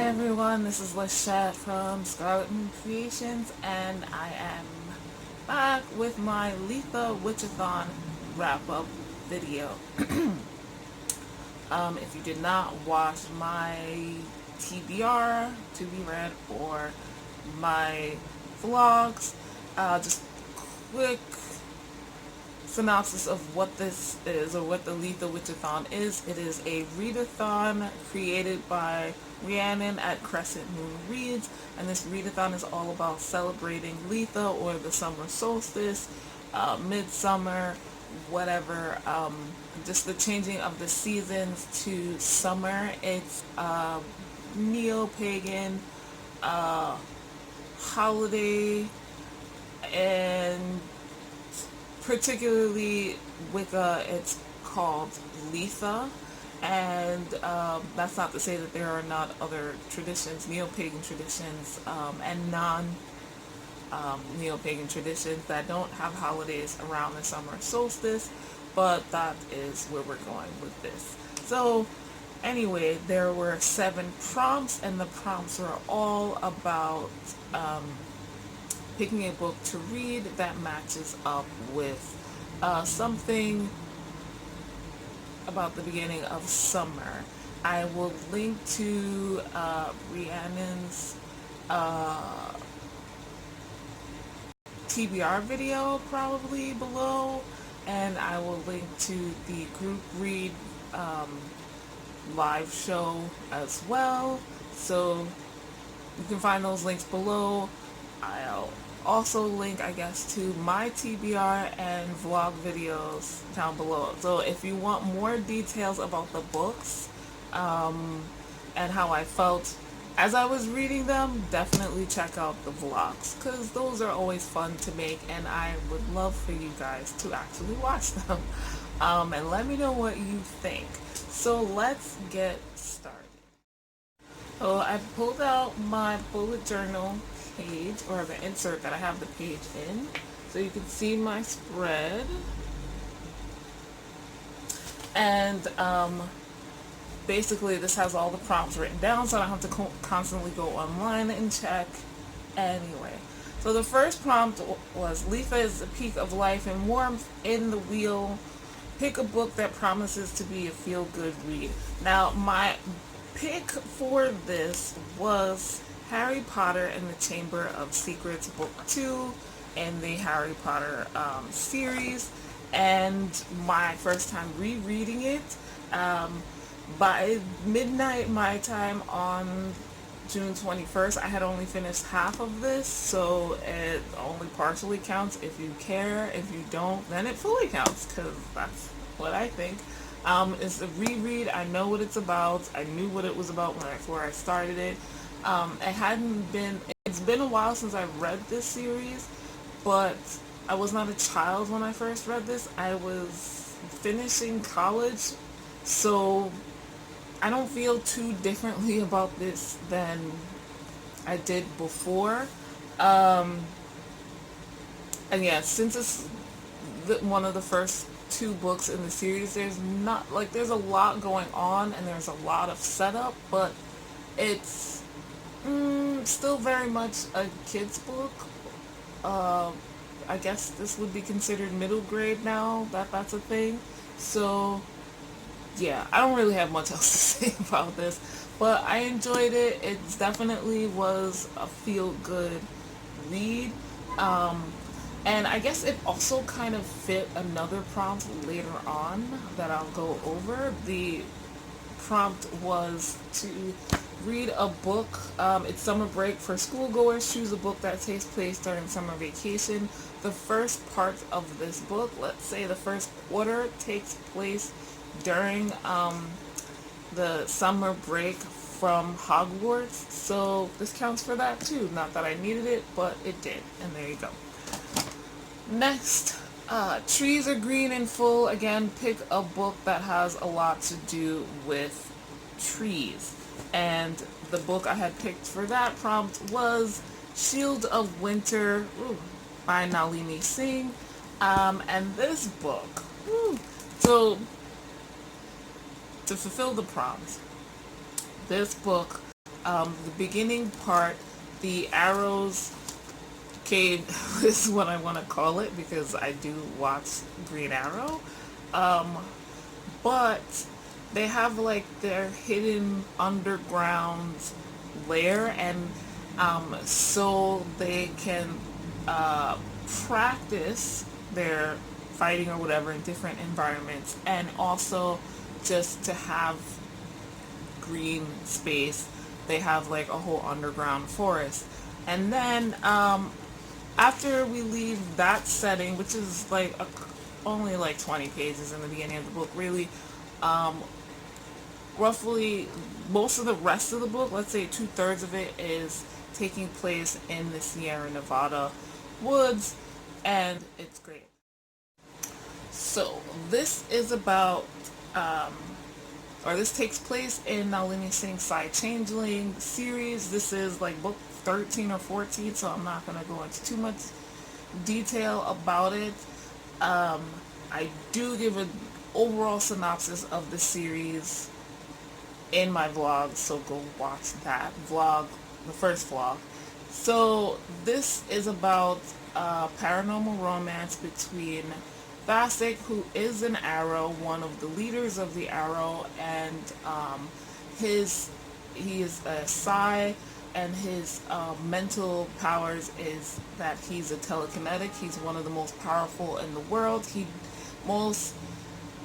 everyone, this is Lisha from Scarlet Moon Creations, and I am back with my Litha Witchathon Wrap Up video. If you did not watch my TBR, To Be Read, or my vlogs, just quick synopsis of what this is, or what the Litha Witchathon is. It is a readathon created by Rhiannon at Crescent Moon Reads, and this readathon is all about celebrating Litha, or the summer solstice, midsummer, whatever, just the changing of the seasons to summer. It's neo-pagan holiday, and particularly Wicca, it's called Litha, and that's not to say that there are not other traditions, neo-pagan traditions, and non-neo-pagan traditions that don't have holidays around the summer solstice, but that is where we're going with this. So anyway, there were 7 prompts, and the prompts were all about picking a book to read that matches up with something about the beginning of summer. I will link to Rhiannon's TBR video probably below, and I will link to the group read live show as well, so you can find those links below. I'll also link, I guess, to my TBR and vlog videos down below. So if you want more details about the books and how I felt as I was reading them, definitely check out the vlogs, because those are always fun to make, and I would love for you guys to actually watch them and let me know what you think. So let's get started. So I pulled out my bullet journal page, or the insert that I have the page in, so you can see my spread, and basically this has all the prompts written down, so I don't have to constantly go online and check. Anyway, so the first prompt was: Litha is the peak of life and warmth in the wheel. Pick a book that promises to be a feel-good read. Now, my pick for this was Harry Potter and the Chamber of Secrets, Book 2 in the Harry Potter series, and my first time rereading it. By midnight my time on June 21st, I had only finished half of this, so it only partially counts. If you care, if you don't, then it fully counts, because that's what I think. It's a reread. I know what it's about. I knew what it was about before I started it. It's been a while since I've read this series, but I was not a child when I first read this. I was finishing college, so I don't feel too differently about this than I did before. And yeah, since it's one of the first 2 books in the series, there's a lot going on, and there's a lot of setup, but it's still very much a kid's book. I guess this would be considered middle grade now, that's a thing. So yeah, I don't really have much else to say about this, but I enjoyed it. It definitely was a feel-good read, and I guess it also kind of fit another prompt later on that I'll go over. The prompt was to read a book. It's summer break for schoolgoers. Choose a book that takes place during summer vacation. The first part of this book, let's say the first quarter, takes place during the summer break from Hogwarts, so this counts for that too. Not that I needed it, but it did, and there you go. Next, trees are green and full. Again, pick a book that has a lot to do with trees, and the book I had picked for that prompt was Shield of Winter by Nalini Singh, and this book, so to fulfill the prompt, this book The beginning part, the arrows cave is what I want to call it because I do watch Green Arrow. Um, but they have like their hidden underground lair, and so they can practice their fighting or whatever in different environments, and also just to have green space. They have like a whole underground forest. And then after we leave that setting, which is like only like 20 pages in the beginning of the book, really, roughly most of the rest of the book, let's say 2/3 of it, is taking place in the Sierra Nevada woods, and it's great. So this is about, or this takes place in Nalini Singh's Side Changeling series. This is like book 13 or 14, so I'm not going to go into too much detail about it. I do give an overall synopsis of the series in my vlog, so go watch that vlog, the first vlog. So this is about paranormal romance between Vasek, who is an Arrow, one of the leaders of the Arrow, and he is a Psi, and his mental powers is that he's a telekinetic. He's one of the most powerful in the world. Most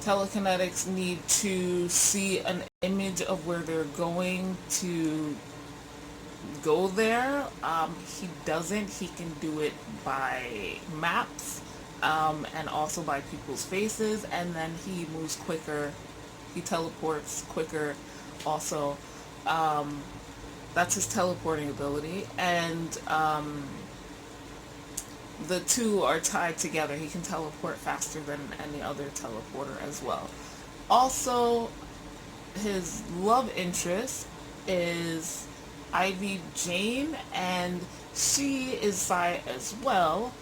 telekinetics need to see an image of where they're going to go there. He doesn't. He can do it by maps, and also by people's faces, and then he moves quicker. He teleports quicker also. That's his teleporting ability, and the two are tied together. He can teleport faster than any other teleporter as well. Also, his love interest is Ivy Jane, and she is Psi as well,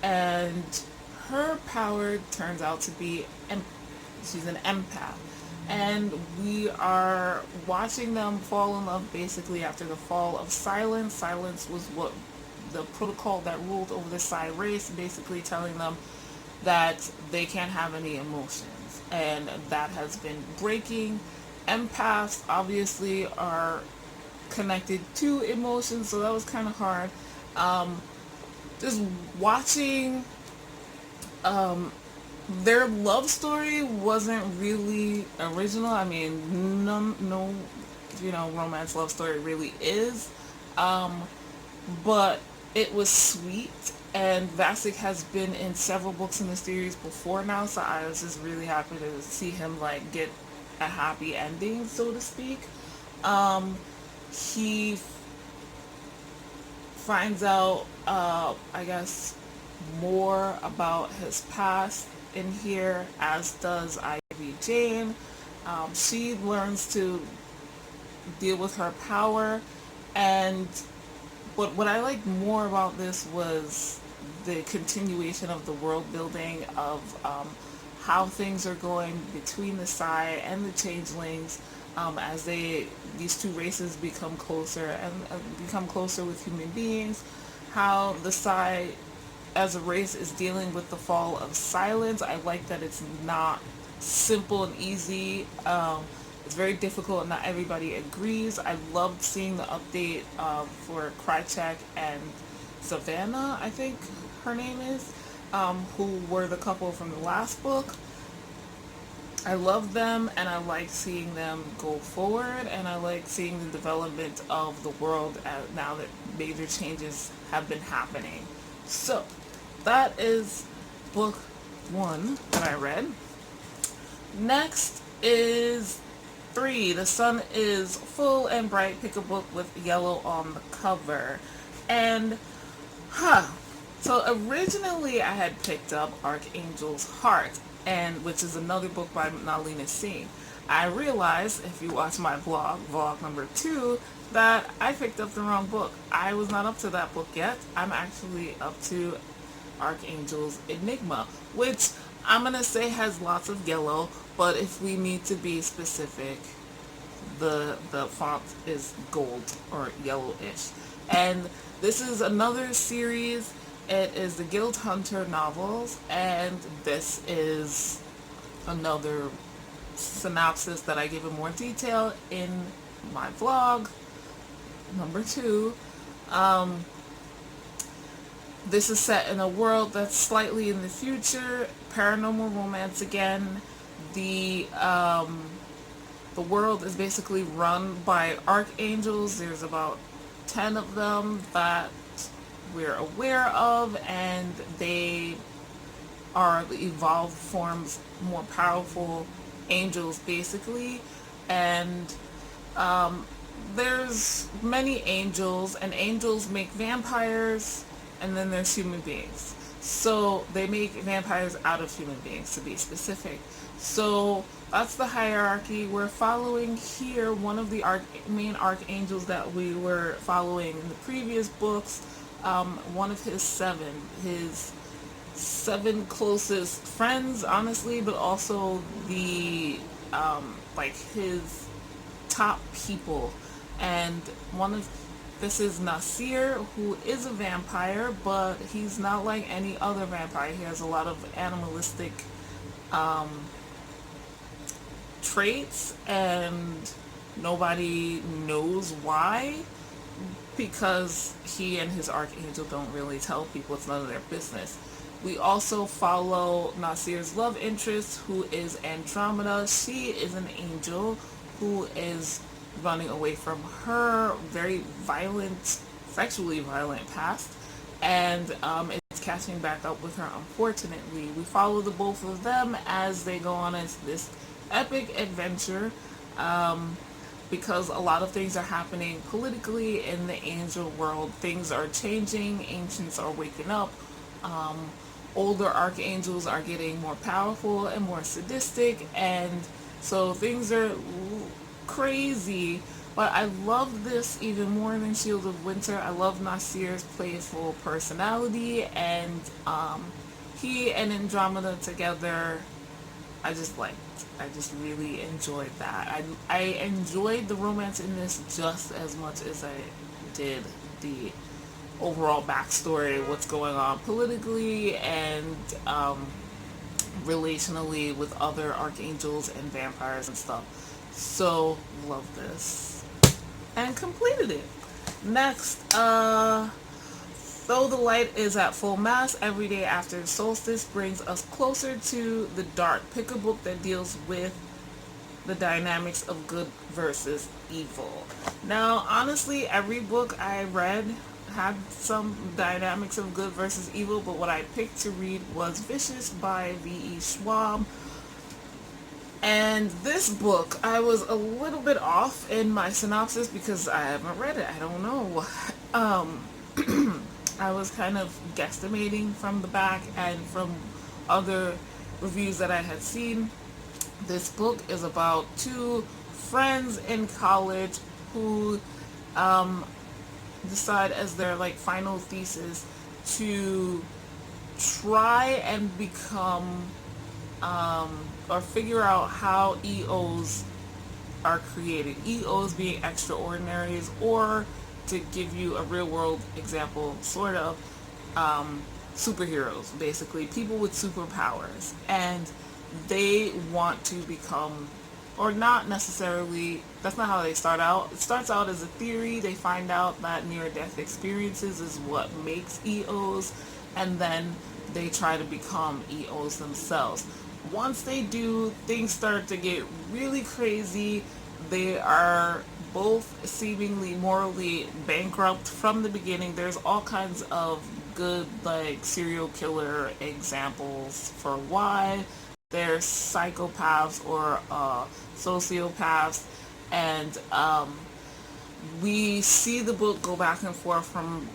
and her power turns out to be, she's an empath. And we are watching them fall in love basically after the fall of Silence. Silence was what the protocol that ruled over the Psi race, basically telling them that they can't have any emotions. And that has been breaking. Empaths obviously are connected to emotions, so that was kind of hard. Just watching their love story wasn't really original. I mean, no, romance love story really is. But it was sweet, and Vasek has been in several books in the series before now, so I was just really happy to see him like get a happy ending, so to speak. He finds out, I guess, more about his past in here, as does Ivy Jane. She learns to deal with her power, but what I liked more about this was the continuation of the world building of how things are going between the Psi and the Changelings, as these two races become closer and become closer with human beings. How the Psi as a race is dealing with the fall of Silence. I like that it's not simple and easy. It's very difficult, and not everybody agrees. I loved seeing the update for Krychek and Savannah, I think her name is, who were the couple from the last book. I love them, and I like seeing them go forward, and I like seeing the development of the world now that major changes have been happening. So, that is book 1 that I read. Next is 3. The sun is full and bright. Pick a book with yellow on the cover. And, so originally I had picked up Archangel's Heart, which is another book by Nalini Singh. I realized, if you watch my vlog number 2, that I picked up the wrong book. I was not up to that book yet. I'm actually up to Archangel's Enigma, which I'm going to say has lots of yellow, but if we need to be specific, the font is gold or yellowish. And this is another series. It is the Guild Hunter novels, and this is another synopsis that I give in more detail in my vlog number 2. This is set in a world that's slightly in the future, paranormal romance again. The world is basically run by archangels. There's about 10 of them that we're aware of, and they are the evolved forms, more powerful angels basically. And there's many angels, and angels make vampires, and then there's human beings. So they make vampires out of human beings, to be specific. So that's the hierarchy we're following here. One of the main archangels that we were following in the previous books, one of his seven closest friends, honestly, but also the like his top people. And this is Nasir, who is a vampire, but he's not like any other vampire. He has a lot of animalistic traits, and nobody knows why, because he and his archangel don't really tell people. It's none of their business. We also follow Nasir's love interest, who is Andromeda. She is an angel who is running away from her very violent, sexually violent past, and it's catching back up with her, unfortunately. We follow the both of them as they go on this epic adventure, because a lot of things are happening politically in the angel world. Things are changing, ancients are waking up, older archangels are getting more powerful and more sadistic, and so things are crazy. But I love this even more than Shield of Winter. I love Nasir's playful personality, and he and Andromeda together, I just really enjoyed that. I enjoyed the romance in this just as much as I did the overall backstory, what's going on politically and relationally with other archangels and vampires and stuff. So, love this. And completed it. Next, though the light is at full mass, every day after the solstice brings us closer to the dark. Pick a book that deals with the dynamics of good versus evil. Now, honestly, every book I read had some dynamics of good versus evil, but what I picked to read was Vicious by V.E. Schwab. And this book, I was a little bit off in my synopsis because I haven't read it. I don't know. I was kind of guesstimating from the back and from other reviews that I had seen. This book is about two friends in college who decide as their final thesis to try and become or figure out how EOs are created. EOs being extraordinaries, or to give you a real world example, sort of, superheroes, basically, people with superpowers. And they want to become, or not necessarily, that's not how they start out. It starts out as a theory. They find out that near-death experiences is what makes EOs, and then they try to become EOs themselves. Once they do, things start to get really crazy. They are both seemingly morally bankrupt from the beginning. There's all kinds of good serial killer examples for why they're psychopaths or sociopaths, and we see the book go back and forth from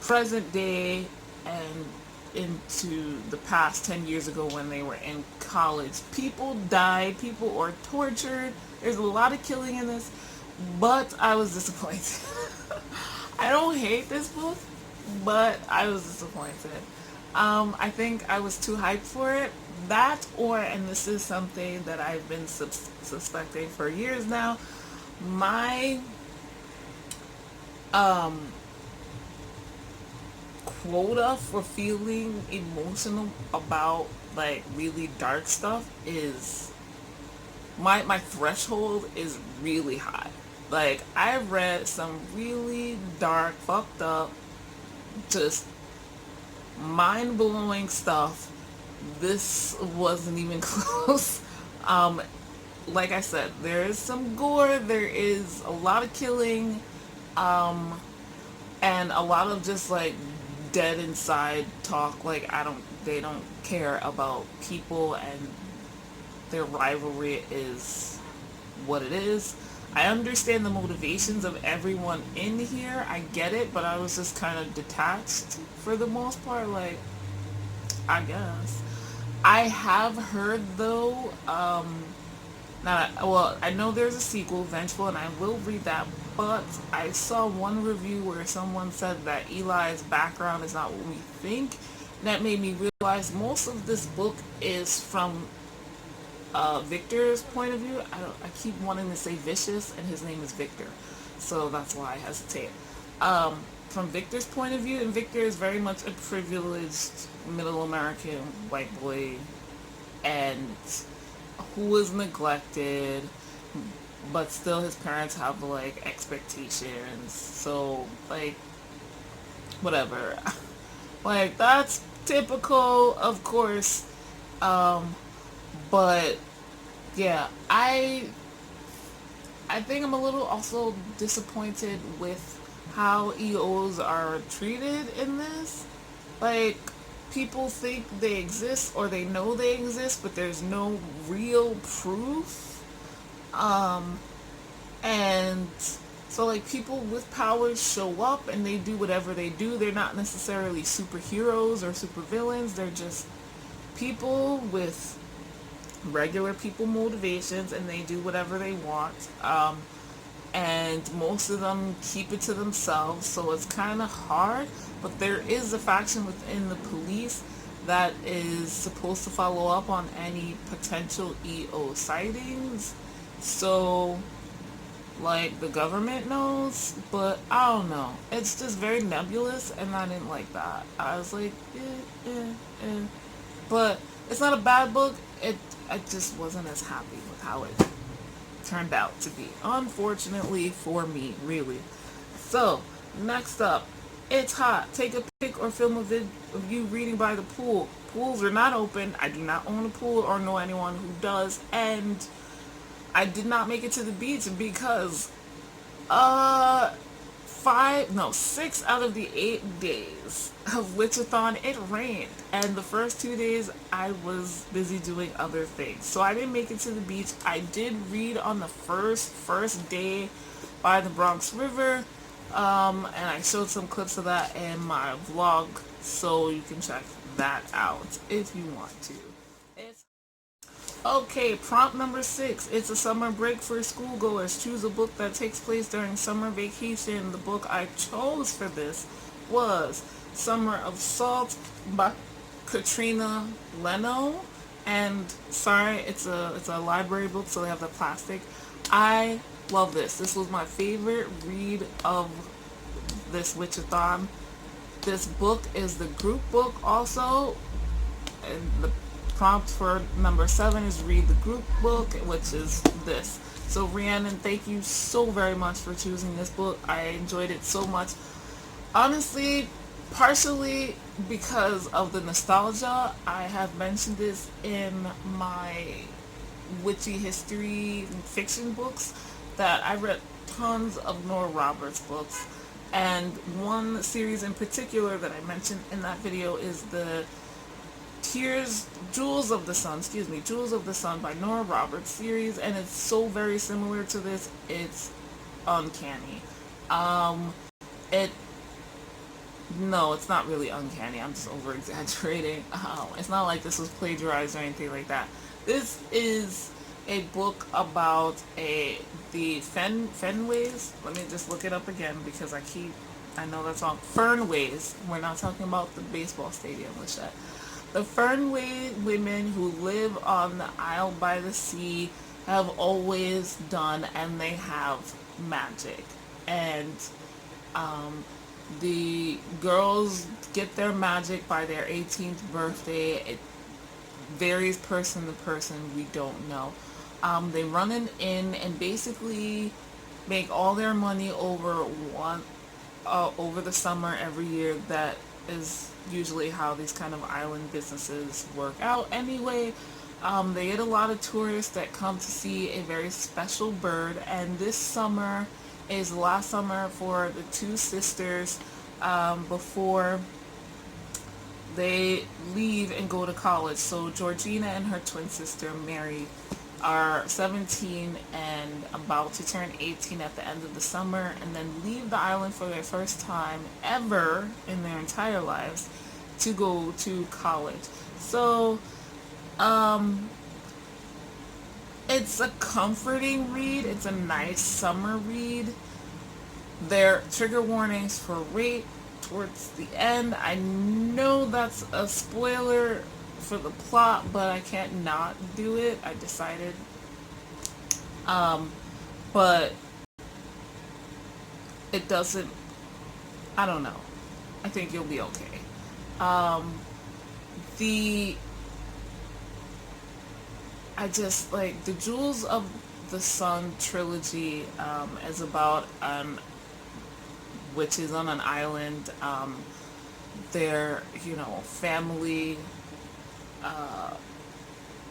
present day and into the past 10 years ago when they were in college. People died, people were tortured, there's a lot of killing in this, but I was disappointed. I don't hate this book, but I was disappointed. I think I was too hyped for it. That, or, and this is something that I've been suspecting for years now, my um quota for feeling emotional about like really dark stuff is my threshold is really high. Like I've read some really dark, fucked up, just mind blowing stuff. This wasn't even close. Um, like I said, there is some gore, there is a lot of killing, um, and a lot of just like dead inside talk. Like they don't care about people, and their rivalry is what it is. I understand the motivations of everyone in here. I get it, but I was just kind of detached for the most part. Like, I guess. I have heard though, not well. I know there's a sequel, Vengeful, and I will read that. But I saw one review where someone said that Eli's background is not what we think. That made me realize most of this book is from Victor's point of view. I keep wanting to say Vicious, and his name is Victor, so that's why I hesitate. From Victor's point of view, and Victor is very much a privileged middle American white boy, and who was neglected, but still his parents have like expectations. So like, whatever, like that's typical, of course. Um, but yeah, I think I'm a little also disappointed with how EOs are treated in this. Like, people think they exist or they know they exist, but there's no real proof. And so like people with powers show up and they do whatever they do. They're not necessarily superheroes or supervillains. They're just people with regular people motivations, and they do whatever they want. And most of them keep it to themselves, so it's kind of hard. But there is a faction within the police that is supposed to follow up on any potential EO sightings. So like the government knows, but I don't know. It's just very nebulous, and I didn't like that. I was like, but it's not a bad book. I just wasn't as happy with how it turned out to be, unfortunately for me, really. So next up, It's Hot. Take a pic or film a vid of you reading by the pool. Pools are not open. I do not own a pool or know anyone who does, and I did not make it to the beach because 6 out of the 8 days of Witchathon, it rained. And the first 2 days, I was busy doing other things. So I didn't make it to the beach. I did read on the first day by the Bronx River. And I showed some clips of that in my vlog. So you can check that out if you want to. Okay, prompt number 6. It's a summer break for schoolgoers. Choose a book that takes place during summer vacation. The book I chose for this was Summer of Salt by Katrina Leno. And sorry, it's a library book, so they have the plastic. I love this. This was my favorite read of this Witchathon. This book is the group book also, and the prompt for number 7 is read the group book, which is this. So Rhiannon, thank you so very much for choosing this book. I enjoyed it so much. Honestly, partially because of the nostalgia. I have mentioned this in my witchy history fiction books that I read tons of Nora Roberts books, and one series in particular that I mentioned in that video is the Jewels of the Sun by Nora Roberts series, and it's so very similar to this. It's uncanny. It No, it's not really uncanny. I'm just over exaggerating. It's not like this was plagiarized or anything like that. This is a book about the Fenways. Let me just look it up again because I know that's wrong. Fernways. We're not talking about the baseball stadium, which that. The Fernway women who live on the Isle by the Sea have always done, and they have magic. And the girls get their magic by their 18th birthday. It varies person to person. We don't know. They run in and basically make all their money over the summer every year. That is usually how these kind of island businesses work out anyway. They get a lot of tourists that come to see a very special bird, and this summer is the last summer for the two sisters before they leave and go to college. So Georgina and her twin sister Mary are 17 and about to turn 18 at the end of the summer, and then leave the island for their first time ever in their entire lives to go to college. So it's a comforting read. It's a nice summer read. There are trigger warnings for rape towards the end. I know that's a spoiler for the plot, but I can't not do it. I decided. But it doesn't, I don't know. I think you'll be okay. The I just like the Jewels of the Sun trilogy is about witches on an island. Their family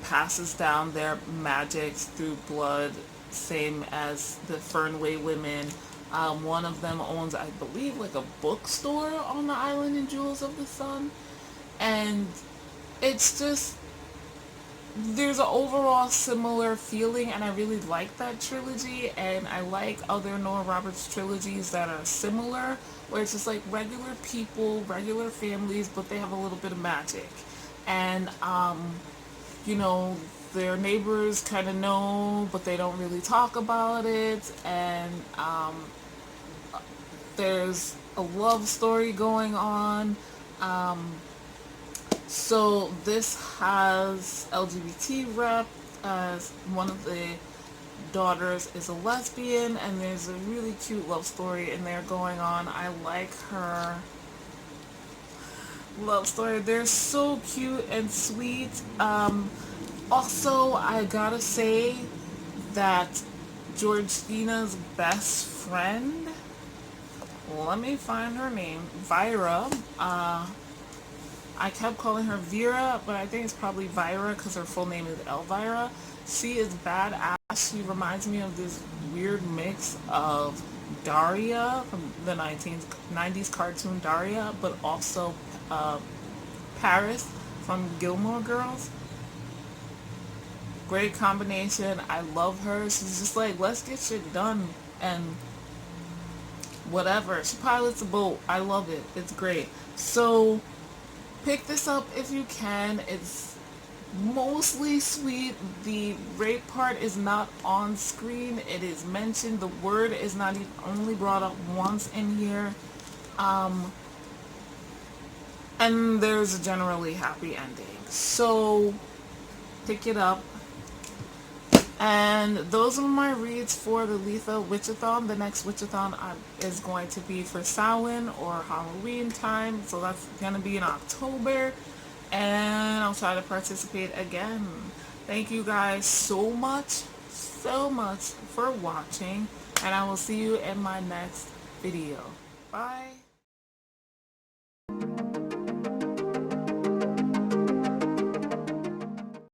passes down their magics through blood, same as the Fernway women. One of them owns, I believe, like a bookstore on the island in Jewels of the Sun, and it's just there's an overall similar feeling, and I really like that trilogy. And I like other Nora Roberts trilogies that are similar, where it's just like regular people, regular families, but they have a little bit of magic. And their neighbors kind of know, but they don't really talk about it. And there's a love story going on. So this has LGBT rep, as one of the daughters is a lesbian, and there's a really cute love story in there going on. I like her love story. They're so cute and sweet. Also, I gotta say that Georgina's best friend, let me find her name, Vira, I kept calling her Vera, but I think it's probably Vira because her full name is Elvira. She is badass. She reminds me of this weird mix of Daria from the 90s cartoon Daria, but also Paris from Gilmore Girls. Great combination. I love her. She's just like, let's get shit done and whatever. She pilots a boat. I love it. It's great. So pick this up if you can. It's mostly sweet. The rape part is not on screen. It is mentioned. The word is not even only brought up once in here. And there's a generally happy ending. So pick it up. And those are my reads for the Litha Witchathon. The next Witchathon is going to be for Samhain or Halloween time. So that's going to be in October. And I'll try to participate again. Thank you guys so much for watching. And I will see you in my next video. Bye.